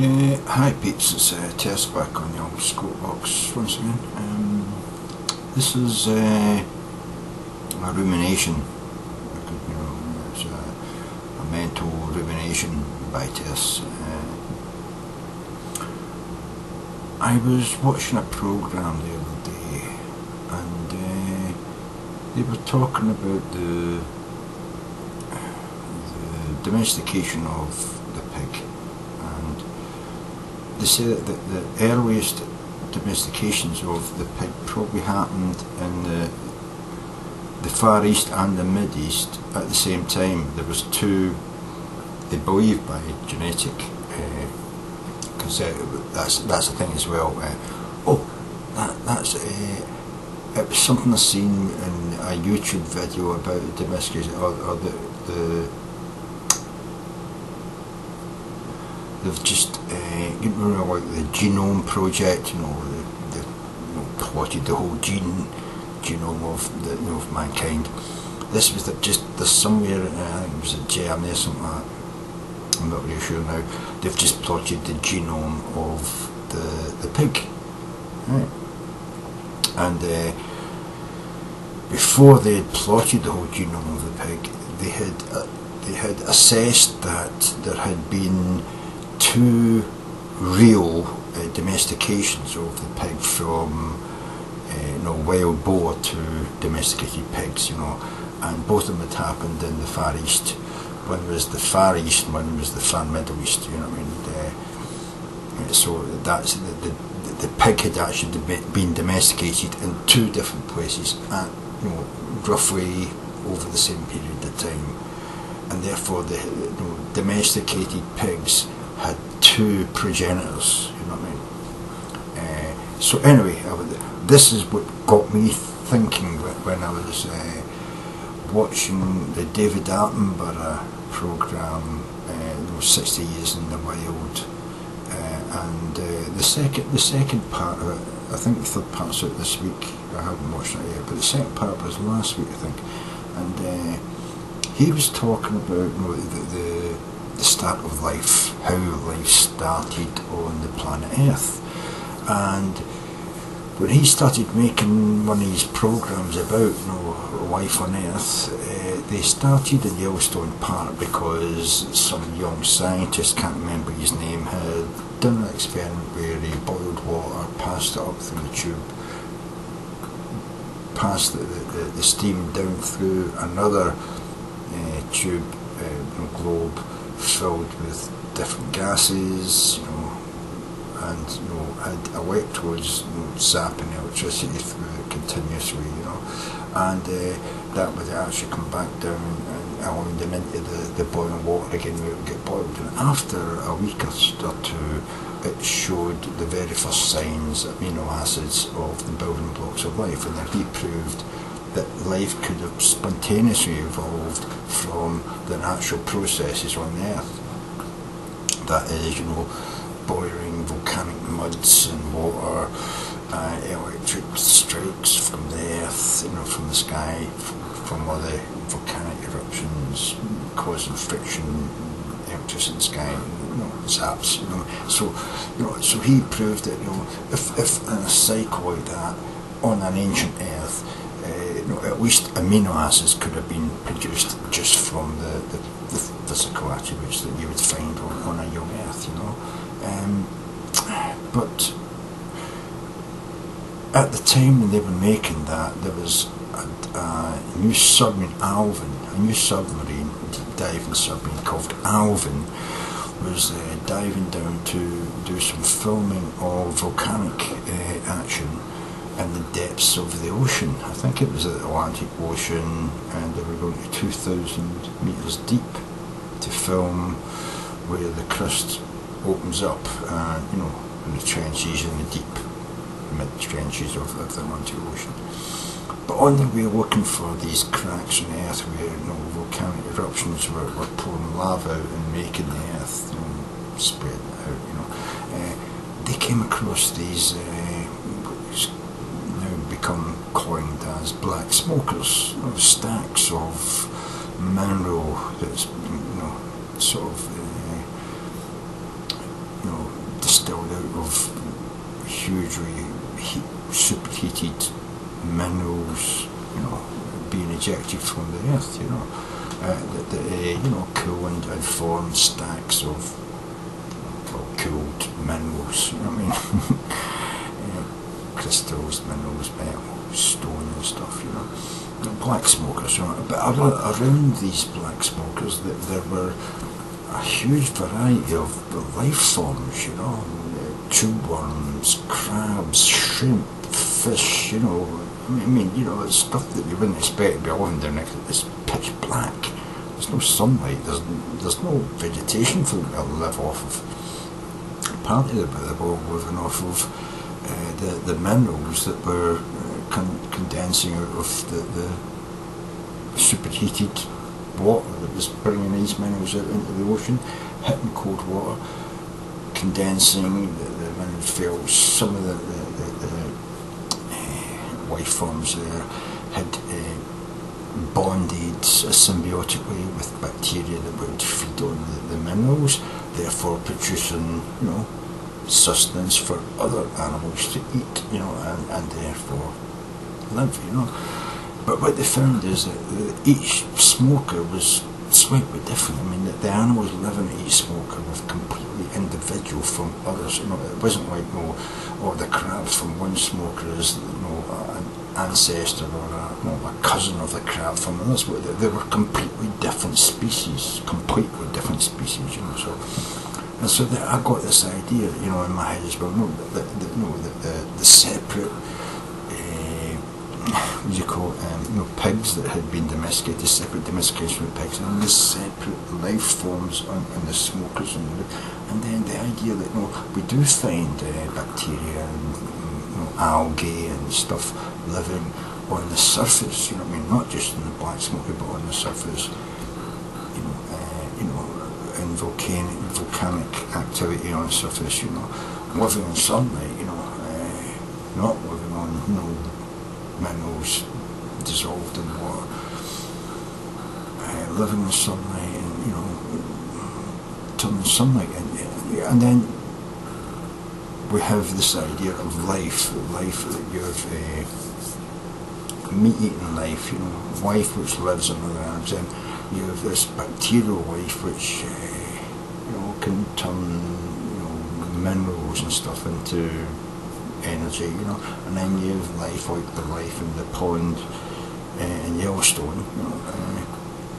Hi peeps, it's Tersse back on the old scope box once again. This is a rumination, it's a mental rumination by Tersse. I was watching a programme the other day and they were talking about the domestication of the pig. They say that the earliest domestications of the pig probably happened in the Far East and the Mid East at the same time. There was two, they believe, by genetic, because that's the thing as well. It was something I seen in a YouTube video about the domestication, or they've just like the genome project, they plotted the whole genome of mankind. This was there's somewhere, I think it was a Germany or something like that, I'm not really sure now. They've just plotted the genome of the pig, right? And before they had plotted the whole genome of the pig, they had assessed that there had been two real domestications of the pig, from wild boar to domesticated pigs, and both of them had happened in the Far East. One was the Far East, and one was the Far Middle East. So that's the pig had actually been domesticated in two different places at roughly over the same period of time, and therefore the domesticated pigs had two progenitors, so anyway, this is what got me thinking when I was watching the David Attenborough programme, 60 Years in the Wild, and the second part of it, I think the third part's out this week. I haven't watched it yet, but the second part was last week, I think, and he was talking about the start of life, how life started on the planet Earth. And when he started making one of these programmes about life on Earth, they started in Yellowstone Park because some young scientist, can't remember his name, had done an experiment where he boiled water, passed it up through the tube, passed the steam down through another tube, globe, filled with different gases, and had electrodes zapping electricity through it continuously, and that would actually come back down and allow them into the boiling water again, where it would get boiled. And after a week or two, it showed the very first signs, amino acids, of the building blocks of life, and then he proved that life could have spontaneously evolved from the natural processes on the Earth. That is, boiling volcanic muds and water, electric strikes from the Earth, from the sky, from other volcanic eruptions, causing friction, electricity in the sky, zaps, so he proved that, if in a cycle like that, on an ancient Earth, at least amino acids could have been produced just from the physical attributes that you would find on a young Earth, but at the time when they were making that, there was a new submarine, a new submarine, deep diving submarine called Alvin, was diving down to do some filming of volcanic action in the depths of the ocean. I think it was the Atlantic Ocean, and they were going to 2,000 metres deep to film where the crust opens up, in the trenches, in the deep mid-trenches of the Atlantic Ocean. But on their way looking for these cracks in the Earth where volcanic eruptions were pouring lava out and making the Earth spread out, they came across these become coined as black smokers, stacks of mineral that's sort of out of hugely superheated minerals, being ejected from the earth, that cool and form stacks of cooled minerals, crystals, minerals, metal, stone and stuff, black smokers, but around these black smokers there were a huge variety of life forms, tube worms, crabs, shrimp, fish, it's stuff that you wouldn't expect to be living down there. It's pitch black. There's no sunlight. There's no vegetation for them to live off of. Apparently they were all living off of the minerals that were condensing out of the superheated water that was bringing these minerals out into the ocean, hitting cold water, condensing. The minerals fell. Some of the life forms there had bonded symbiotically with bacteria that would feed on the minerals, therefore producing, sustenance for other animals to eat, and therefore live, But what they found is that each smoker was slightly different. The animals living at each smoker were completely individual from others. It wasn't like, the crabs from one smoker is, an ancestor or a cousin of the crab from another. They were completely different species, So I got this idea, in my head as well. The separate, pigs that had been domesticated, separate domestication of pigs, and the separate life forms on the smokers, and then the idea that we do find bacteria and algae and stuff living on the surface. Not just in the black smoker, but on the surface. In volcanic activity on the surface. Living in sunlight. Not living on minerals dissolved in water, living in sunlight and turning sunlight and then we have this idea of life that you have meat-eating life, life which lives on other animals, and you have this bacterial life which can turn minerals and stuff into energy, and then you have life like the life in the pond in Yellowstone,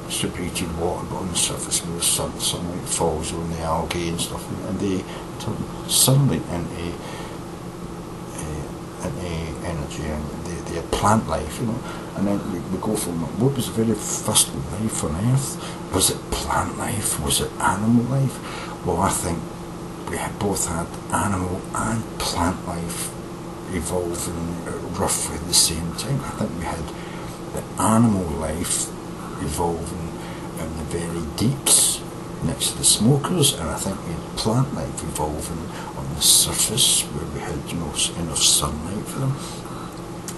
superheated water, but on the surface where the sunlight falls on the algae and stuff, and they turn sunlight into energy, and they have plant life, and then we go from what was the very first life on Earth? Was it plant life? Was it animal life? Well, I think we both had animal and plant life evolving at roughly the same time. I think we had the animal life evolving in the very deeps next to the smokers, and I think we had plant life evolving on the surface where we had enough sunlight for them.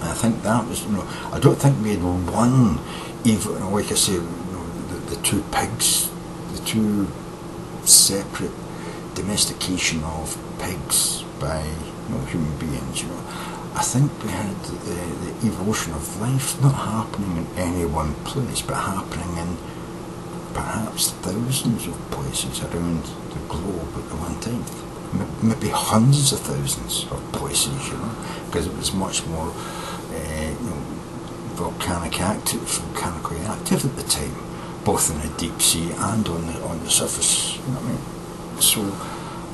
And I think that was, I don't think we had one, even like I say, the two pigs, the two separate domestication of pigs by human beings. I think we had the evolution of life not happening in any one place, but happening in perhaps thousands of places around the globe at the one time. Maybe hundreds of thousands of places, because it was much more volcanically active at the time, both in the deep sea and on the surface. So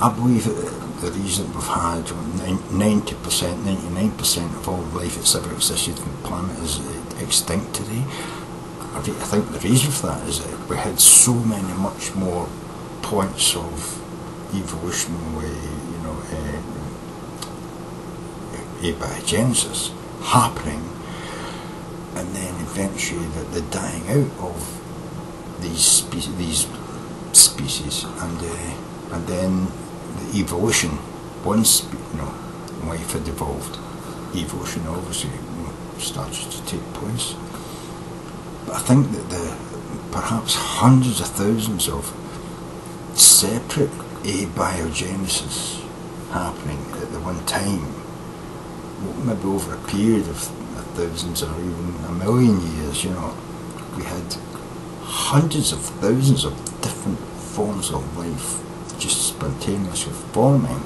I believe that the reason we've had 90%, 99% of all life that's ever existed on the planet is extinct today. I think the reason for that is that we had so many much more points of evolution abiogenesis happening, and then eventually the dying out of these species, and then the evolution. Once life had evolved, evolution obviously started to take place. But I think that perhaps hundreds of thousands of separate abiogenesis happening at the one time. Maybe over a period of thousands or even a million years, you know, we had hundreds of thousands of different forms of life just spontaneously forming,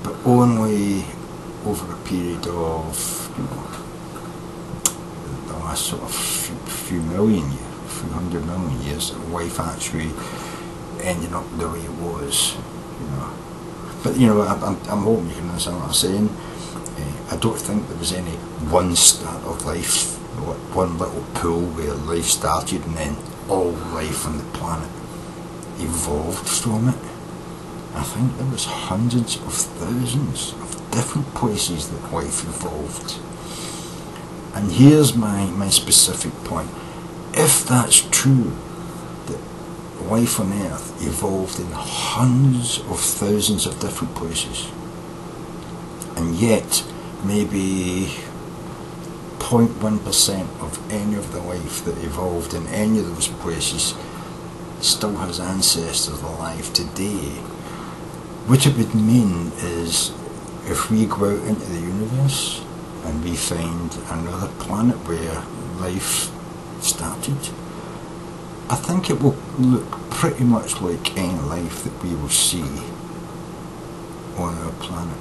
but only over a period of, you know, the last sort of few hundred million years, life actually ending up the way it was, you know. But you know, I'm hoping you can understand what I'm saying. I don't think there was any one start of life, one little pool where life started and then all life on the planet evolved from it. I think there was hundreds of thousands of different places that life evolved. And here's my specific point. If that's true, that life on Earth evolved in hundreds of thousands of different places, and yet maybe 0.1% of any of the life that evolved in any of those places still has ancestors alive today, what it would mean is if we go out into the universe and we find another planet where life started, I think it will look pretty much like any life that we will see on our planet.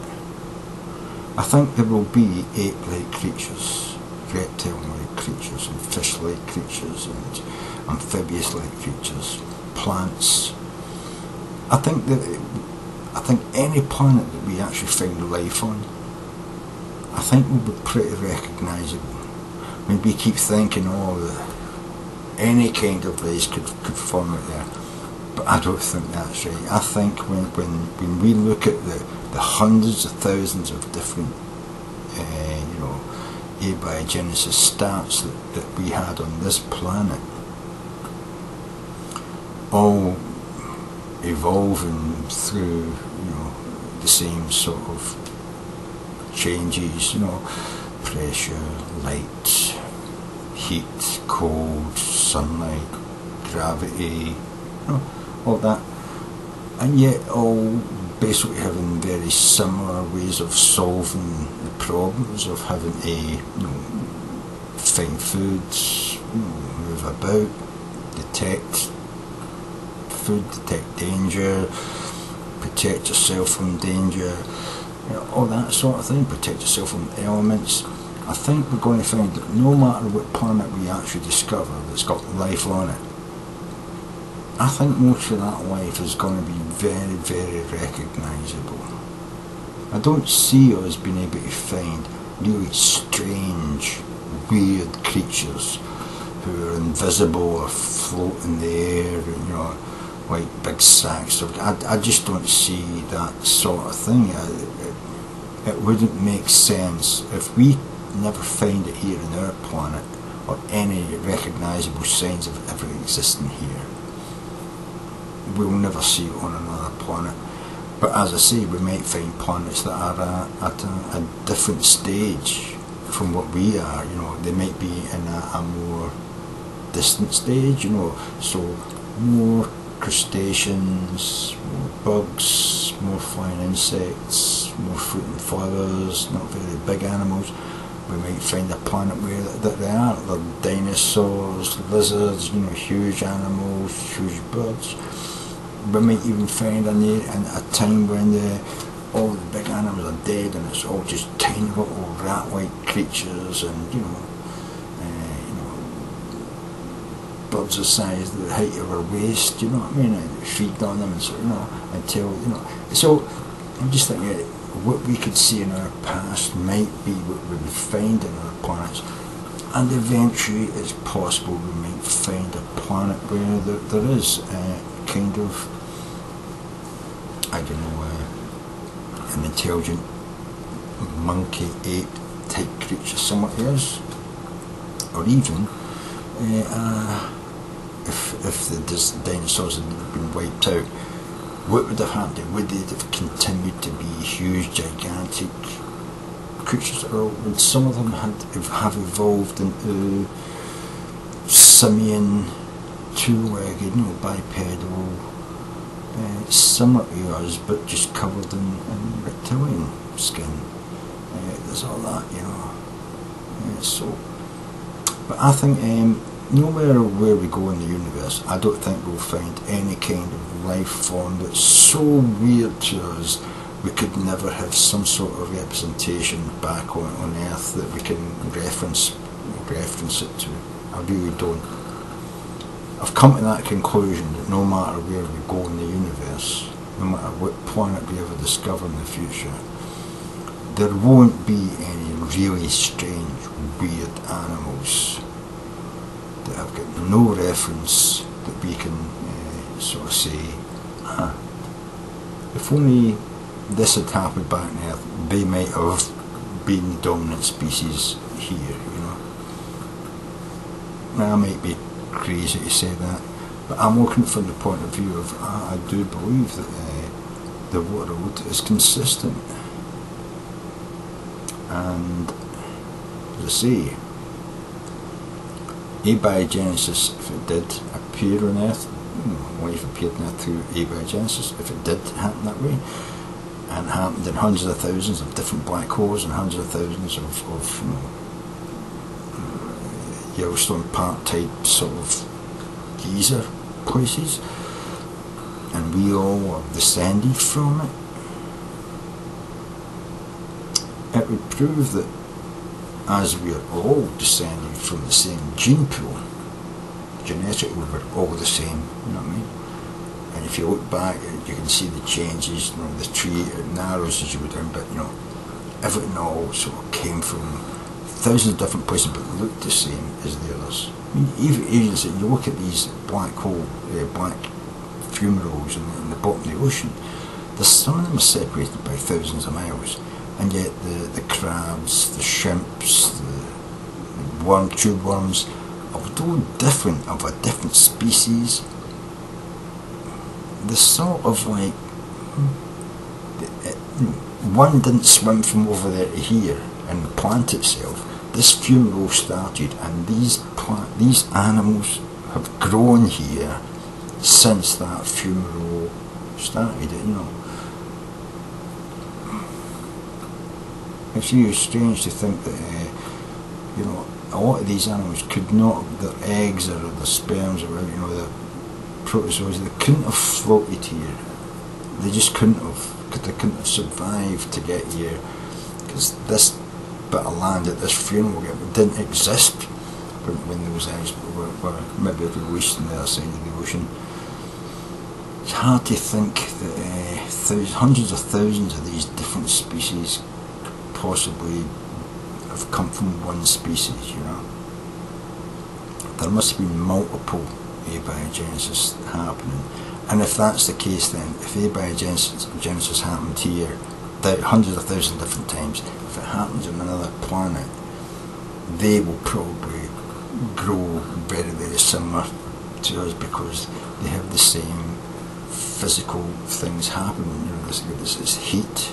I think there will be ape-like creatures, reptile-like creatures, and fish-like creatures, and amphibious-like creatures, plants. I think any planet that we actually find life on, I think will be pretty recognisable. I mean, we keep thinking, any kind of race could form out there, but I don't think that's right. I think when we look at the hundreds of thousands of different abiogenesis starts that we had on this planet, all evolving through the same sort of changes, pressure, light, heat, cold, sunlight, gravity, all that, and yet all basically having very similar ways of solving the problems of having to find food, move about, detect food, detect danger, protect yourself from danger, all that sort of thing, protect yourself from elements. I think we're going to find that no matter what planet we actually discover that's got life on it, I think most of that life is going to be very, very recognisable. I don't see us being able to find really strange, weird creatures who are invisible or float in the air, like big sacks of. I just don't see that sort of thing. It wouldn't make sense if we never find it here on our planet, or any recognisable signs of it ever existing here. We'll never see it on another planet. But as I say, we might find planets that are at a different stage from what we are. They might be in a more distant stage, so more crustaceans, more bugs, more flying insects, more fruit and flowers, not very big animals. We might find a planet where that they are. There are dinosaurs, lizards, huge animals, huge birds. We might even find a time when all the big animals are dead and it's all just tiny little rat-like creatures, and birds the size of the height of our waist, you know what I mean? And feed on them and so until So I'm just thinking what we could see in our past might be what we would find in our planets, and eventually it's possible we might find a planet where there is kind of, an intelligent monkey, ape type creature somewhere else, or even if the dinosaurs had been wiped out, what would have happened? Would they have continued to be huge, gigantic creatures, or would some of them have evolved into simian, two-legged, bipedal, similar to us, but just covered in reptilian skin. There's all that, you know. So, but I think no matter where we go in the universe, I don't think we'll find any kind of life form that's so weird to us we could never have some sort of representation back on Earth that we can reference it to. I really don't. I've come to that conclusion that no matter where we go in the universe, no matter what planet we ever discover in the future, there won't be any really strange, weird animals that have got no reference that we can sort of say, if only this had happened back on Earth, they might have been the dominant species here, you know. Now, I might be crazy to say that, but I'm looking from the point of view of I do believe that the world is consistent, and as I say, abiogenesis, if it did appear on Earth, life appeared on Earth through abiogenesis, if it did happen that way, and happened in hundreds of thousands of different black holes and hundreds of thousands of Yellowstone Park type sort of geyser places, and we all are descended from it would prove that as we are all descended from the same gene pool, genetically we're all the same, you know what I mean? And if you look back, you can see the changes, you know, the tree, it narrows as you go down, but you know, everything all sort of came from thousands of different places but looked the same as the others. I mean, even you look at these black hole, black fumaroles in the bottom of the ocean, some of them are separated by thousands of miles, and yet the crabs, the shrimps, the tube worms, although different, of a different species, the sort of like, one didn't swim from over there to here and the plant itself. This fumarole started, and these animals have grown here since that fumarole started, you know. It's really strange to think that, you know, a lot of these animals could not, their eggs or their sperms or, you know, their protozoas, they couldn't have floated here. They just couldn't have, because they couldn't have survived to get here, because this bit of land at this funeral didn't exist when those eggs were maybe released on the other side of the ocean. It's hard to think that hundreds of thousands of these different species possibly have come from one species, you know. There must have been multiple abiogenesis happening, and if that's the case, then if abiogenesis happened here hundreds of thousands of different times, if it happens on another planet, they will probably grow very, very similar to us because they have the same physical things happening. You know, this heat,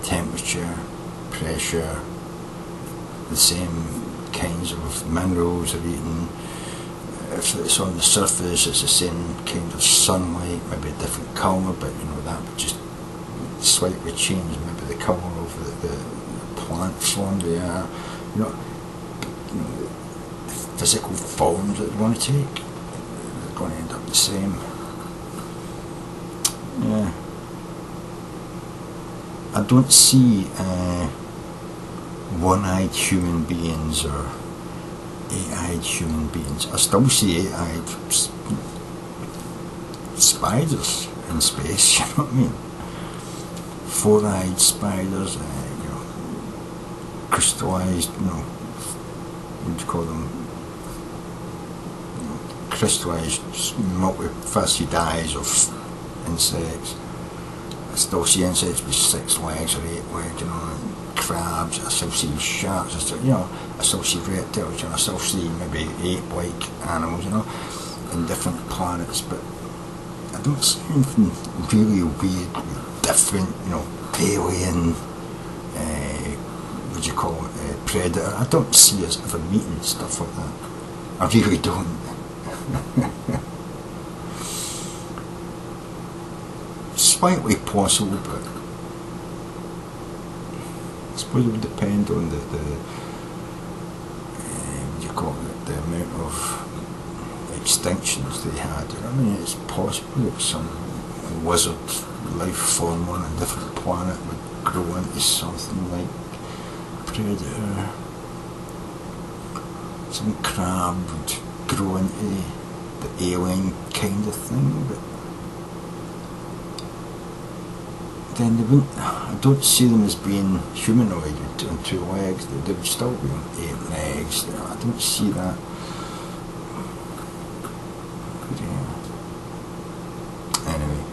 temperature, pressure, the same kinds of minerals are eaten. If it's on the surface, it's the same kind of sunlight, maybe a different colour, but you know, that would just slightly change maybe the colour of the plant form they are. You know, the physical forms that they want to take, they're going to end up the same. Yeah. I don't see one-eyed human beings or eight-eyed human beings. I still see eight-eyed spiders in space, you know what I mean? Four-eyed spiders, you know, crystallized, you know, what do you call them? You know, crystallized, multifaceted eyes of insects. I still see insects with 6 legs or 8 legs, you know, and crabs. I still see sharks. I still see reptiles. You know, I still see maybe ape-like animals, you know, in different planets. But I don't see anything really weird, different, you know, alien. What do you call it? Predator. I don't see us ever meeting stuff like that. I really don't. slightly possible, but I suppose it would depend on the what do you call it, the amount of extinctions they had. I mean, it's possible that some wizard life form on a different planet would grow into something like predator. Some crab would grow into the alien kind of thing, but then they wouldn't. I don't see them as being humanoid on two legs. They would still be on 8 legs. I don't see that. Anyway,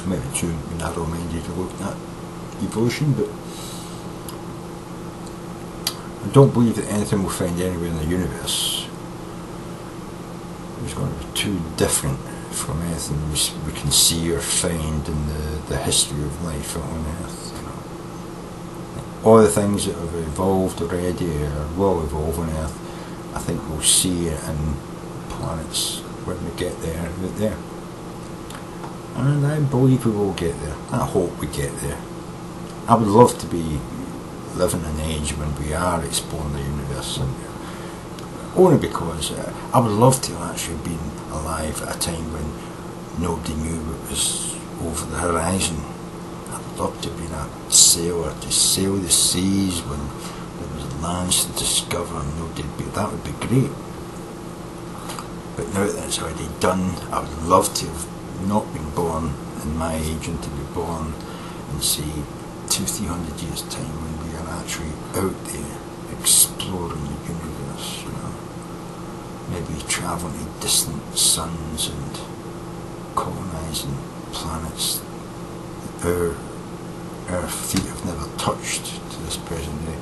maybe too narrow-minded to look at evolution, but I don't believe that anything we'll find anywhere in the universe is going to be too different from anything we can see or find in the history of life on Earth. You know, all the things that have evolved already or will evolve on Earth, I think we'll see it in planets when we get there, right there. And I believe we will get there. I hope we get there. I would love to be living in an age when we are exploring the universe, and only because I would love to have actually been alive at a time when nobody knew what was over the horizon. I'd love to have been a sailor, to sail the seas when there was lands to discover and nobody would be. That would be great. But now that it's already done, I would love to have not been born in my age and to be born in, say, 200-300 years time when we are actually out there exploring the universe, you know, maybe travelling to distant suns and colonising planets that our feet have never touched to this present day.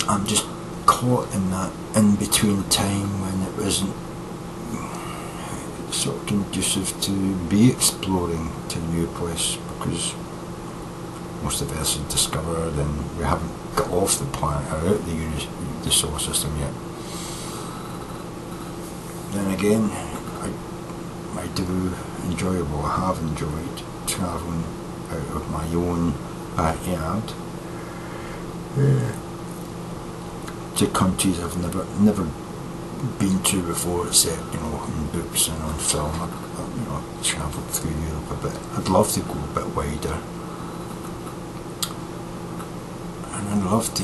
I'm just caught in that in-between time when it wasn't sort of conducive to be exploring to a new place, because most of us have discovered and we haven't got off the planet or out the solar system yet. Then again, I do enjoy, well, I have enjoyed travelling out of my own backyard to countries I've never been to before, except, you know, in books and on film. I've you know, travelled through Europe a bit. I'd love to go a bit wider. And I'd love to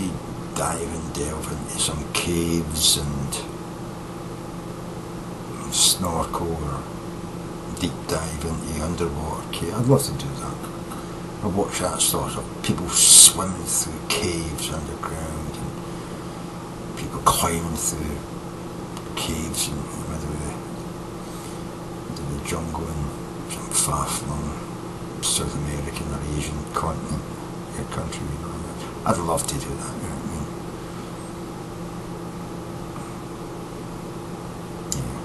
dive and delve into some caves and snorkel or deep dive into underwater cave. I'd love to do that. I watch that sort of people swimming through caves underground and people climbing through caves in the middle of the jungle in some far-flung South American or Asian continent or country, you know. I'd love to do that, you know what I mean? Yeah.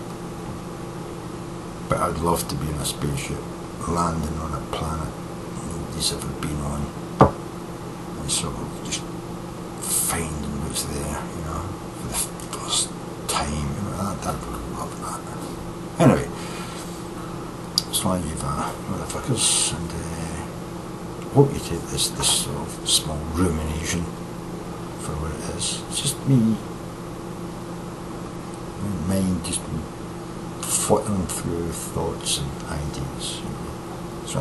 But I'd love to be in a spaceship landing on a planet nobody's ever been on and sort of just finding what's there, you know, for the first time, you know. I'd love that. Anyway, so I leave motherfuckers, and hope you take this sort of small rumination for what it is. It's just me, my mind just flittering through thoughts and ideas, you know. So